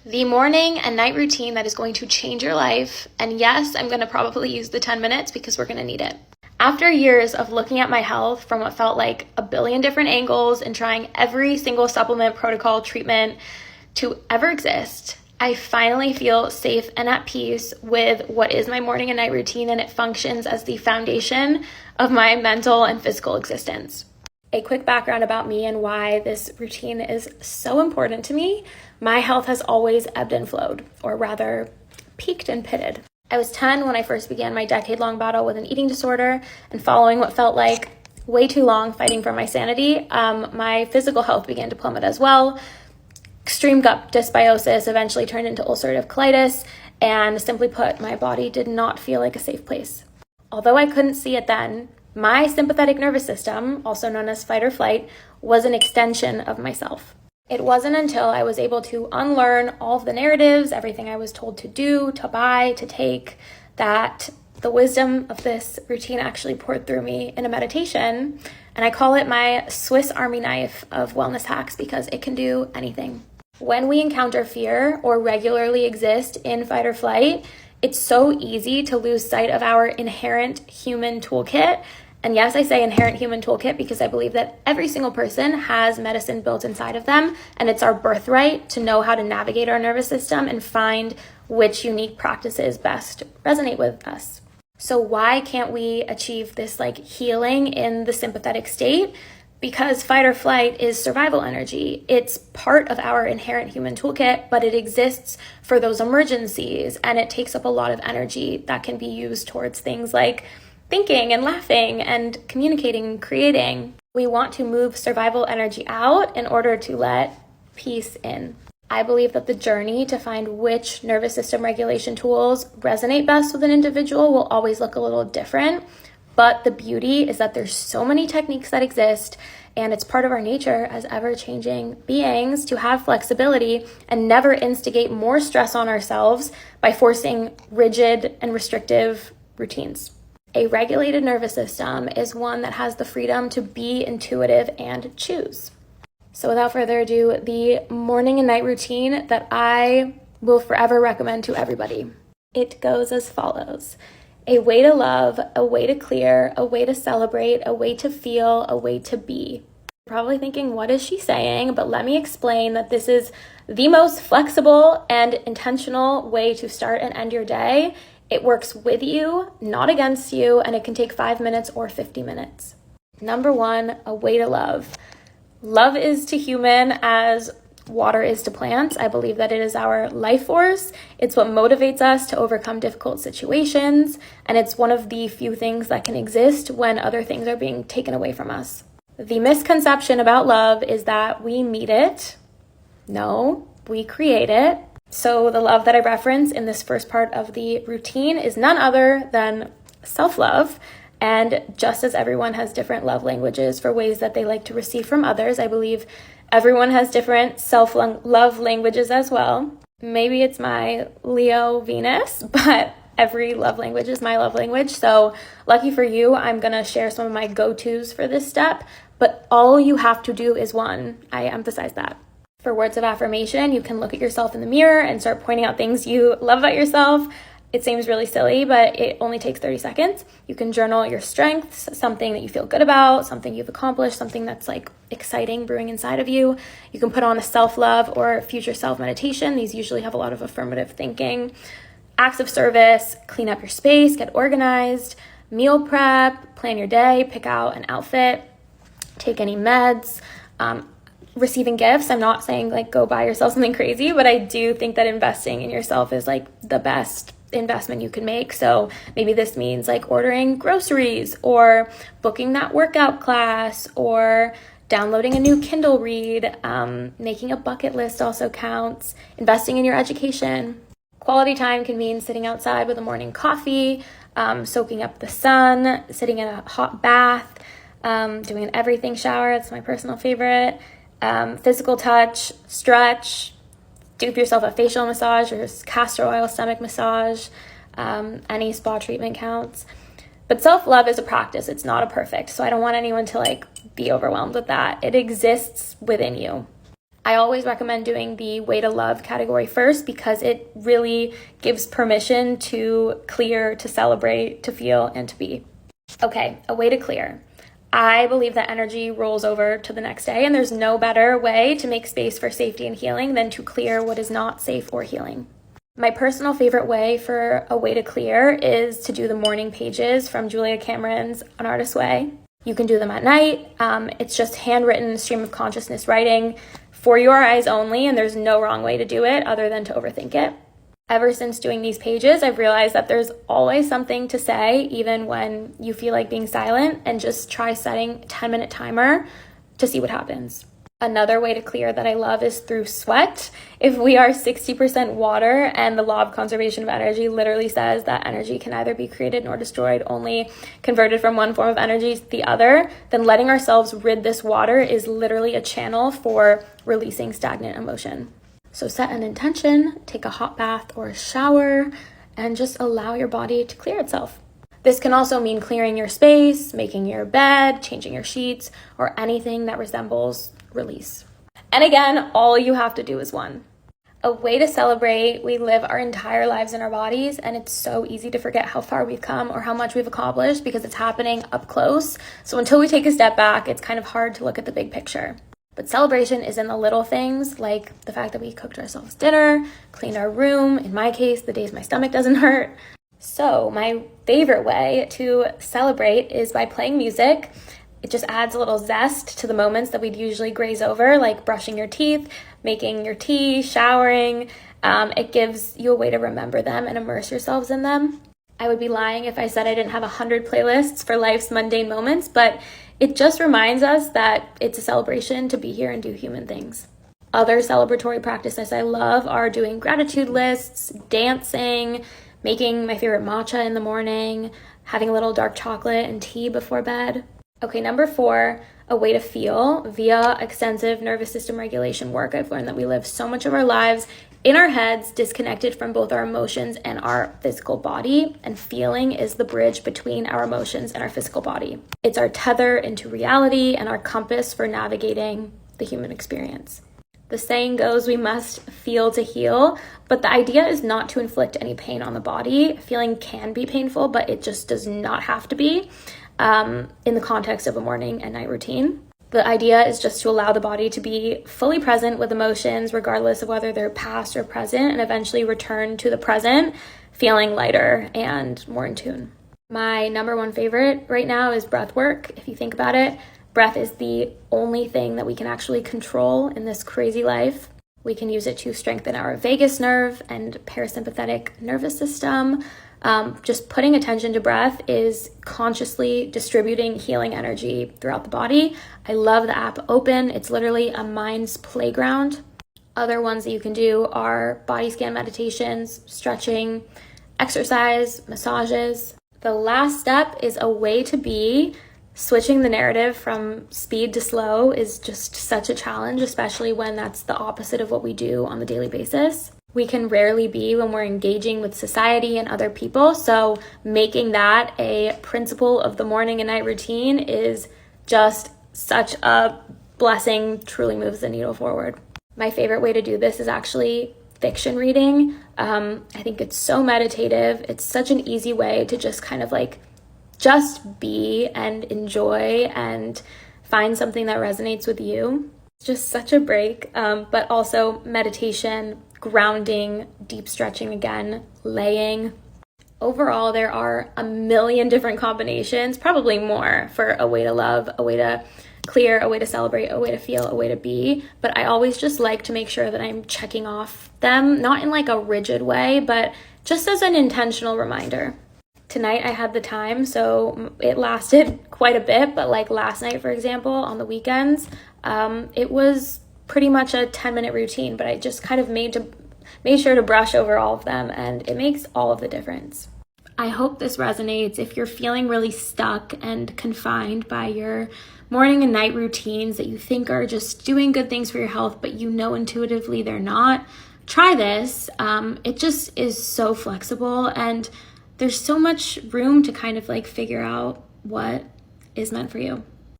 The morning and night routine that is going to change your life. And yes, I'm going to probably use the 10 minutes because we're going to need it. After years of looking at my health from what felt like a billion different angles and trying every single supplement, protocol, treatment to ever exist, I finally feel safe and at peace with what is my morning and night routine, and it functions as the foundation of my mental and physical existence. A quick background about me and why this routine is so important to me. My health has always ebbed and flowed, or rather peaked and pitted. I was 10 when I first began my decade-long battle with an eating disorder, and following what felt like way too long fighting for my sanity, my physical health began to plummet as well. Extreme gut dysbiosis eventually turned into ulcerative colitis, and simply put, my body did not feel like a safe place. Although I couldn't see it then, my sympathetic nervous system, also known as fight or flight, was an extension of myself. It wasn't until I was able to unlearn all of the narratives, everything I was told to do, to buy, to take, that the wisdom of this routine actually poured through me in a meditation. And I call it my Swiss Army knife of wellness hacks because it can do anything. When we encounter fear or regularly exist in fight or flight, it's so easy to lose sight of our inherent human toolkit. And yes, I say inherent human toolkit because I believe that every single person has medicine built inside of them, and it's our birthright to know how to navigate our nervous system and find which unique practices best resonate with us. So why can't we achieve this healing in the sympathetic state? Because fight or flight is survival energy. It's part of our inherent human toolkit, but it exists for those emergencies, and it takes up a lot of energy that can be used towards things like thinking and laughing and communicating and creating. We want to move survival energy out in order to let peace in. I believe that the journey to find which nervous system regulation tools resonate best with an individual will always look a little different. But the beauty is that there's so many techniques that exist, and it's part of our nature as ever-changing beings to have flexibility and never instigate more stress on ourselves by forcing rigid and restrictive routines. A regulated nervous system is one that has the freedom to be intuitive and choose. So without further ado, the morning and night routine that I will forever recommend to everybody. It goes as follows. A way to love, a way to clear, a way to celebrate, a way to feel, a way to be. You're probably thinking, what is she saying? But let me explain that this is the most flexible and intentional way to start and end your day. It works with you, not against you, and it can take 5 minutes or 50 minutes. Number one, a way to love. Love is to human as water is to plants. I believe that it is our life force. It's what motivates us to overcome difficult situations, and it's one of the few things that can exist when other things are being taken away from us. The misconception about love is that we meet it. No, we create it. So the love that I reference in this first part of the routine is none other than self-love. And just as everyone has different love languages for ways that they like to receive from others, I believe everyone has different self-love languages as well. Maybe it's my Leo Venus, but every love language is my love language. So lucky for you, I'm going to share some of my go-tos for this step, but all you have to do is one. I emphasize that. For words of affirmation, you can look at yourself in the mirror and start pointing out things you love about yourself. It seems really silly, but it only takes 30 seconds. You can journal your strengths, something that you feel good about, something you've accomplished, something that's exciting brewing inside of you. You can put on a self-love or future self meditation. These usually have a lot of affirmative thinking. Acts of service, clean up your space, get organized, meal prep, plan your day, pick out an outfit, take any meds, receiving gifts. I'm not saying go buy yourself something crazy, but I do think that investing in yourself is the best investment you can make. So maybe this means ordering groceries or booking that workout class or downloading a new Kindle read. Making a bucket list also counts. Investing in your education. Quality time can mean sitting outside with a morning coffee, soaking up the sun, sitting in a hot bath, doing an everything shower. It's my personal favorite. Physical touch, stretch, do yourself a facial massage or castor oil stomach massage. Any spa treatment counts. But self-love is a practice. It's not a perfect. So I don't want anyone to be overwhelmed with that. It exists within you. I always recommend doing the way to love category first because it really gives permission to clear, to celebrate, to feel, and to be. Okay, a way to clear. I believe that energy rolls over to the next day, and there's no better way to make space for safety and healing than to clear what is not safe or healing. My personal favorite way for a way to clear is to do the morning pages from Julia Cameron's An Artist's Way. You can do them at night. It's just handwritten stream of consciousness writing for your eyes only, and there's no wrong way to do it other than to overthink it. Ever since doing these pages, I've realized that there's always something to say, even when you feel like being silent, and just try setting a 10-minute timer to see what happens. Another way to clear that I love is through sweat. If we are 60% water, and the law of conservation of energy literally says that energy can neither be created nor destroyed, only converted from one form of energy to the other, then letting ourselves rid this water is literally a channel for releasing stagnant emotion. So set an intention, take a hot bath or a shower, and just allow your body to clear itself. This can also mean clearing your space, making your bed, changing your sheets, or anything that resembles release. And again, all you have to do is one. A way to celebrate. We live our entire lives in our bodies, and it's so easy to forget how far we've come or how much we've accomplished because it's happening up close. So until we take a step back, it's kind of hard to look at the big picture. But celebration is in the little things, like the fact that we cooked ourselves dinner, cleaned our room, in my case, the days my stomach doesn't hurt. So my favorite way to celebrate is by playing music. It just adds a little zest to the moments that we'd usually graze over, like brushing your teeth, making your tea, showering. It gives you a way to remember them and immerse yourselves in them. I would be lying if I said I didn't have 100 playlists for life's mundane moments, but it just reminds us that it's a celebration to be here and do human things. Other celebratory practices I love are doing gratitude lists, dancing, making my favorite matcha in the morning, having a little dark chocolate and tea before bed. Okay, number 4, a way to feel via extensive nervous system regulation work. I've learned that we live so much of our lives in our heads, disconnected from both our emotions and our physical body, and feeling is the bridge between our emotions and our physical body. It's our tether into reality and our compass for navigating the human experience. The saying goes, we must feel to heal, but the idea is not to inflict any pain on the body. Feeling can be painful, but it just does not have to be. In the context of a morning and night routine. The idea is just to allow the body to be fully present with emotions, regardless of whether they're past or present, and eventually return to the present, feeling lighter and more in tune. My number 1 favorite right now is breath work. If you think about it, breath is the only thing that we can actually control in this crazy life. We can use it to strengthen our vagus nerve and parasympathetic nervous system. Just putting attention to breath is consciously distributing healing energy throughout the body. I love the app Open. It's literally a mind's playground. Other ones that you can do are body scan meditations, stretching, exercise, massages. The last step is a way to be. Switching the narrative from speed to slow is just such a challenge, especially when that's the opposite of what we do on the daily basis. We can rarely be when we're engaging with society and other people. So making that a principle of the morning and night routine is just such a blessing, truly moves the needle forward. My favorite way to do this is actually fiction reading. I think it's so meditative. It's such an easy way to just kind of like just be and enjoy and find something that resonates with you. It's just such a break, but also meditation, grounding, deep stretching again, laying. Overall, there are a million different combinations, probably more, for a way to love, a way to clear, a way to celebrate, a way to feel, a way to be. But I always just like to make sure that I'm checking off them, not in like a rigid way, but just as an intentional reminder. Tonight I had the time, so it lasted quite a bit, but like last night, for example, on the weekends, it was pretty much a 10-minute routine, but I just kind of made sure to brush over all of them, and it makes all of the difference. I hope this resonates. If you're feeling really stuck and confined by your morning and night routines that you think are just doing good things for your health, but you know intuitively they're not, try this. It just is so flexible, and there's so much room to kind of like figure out what is meant for you.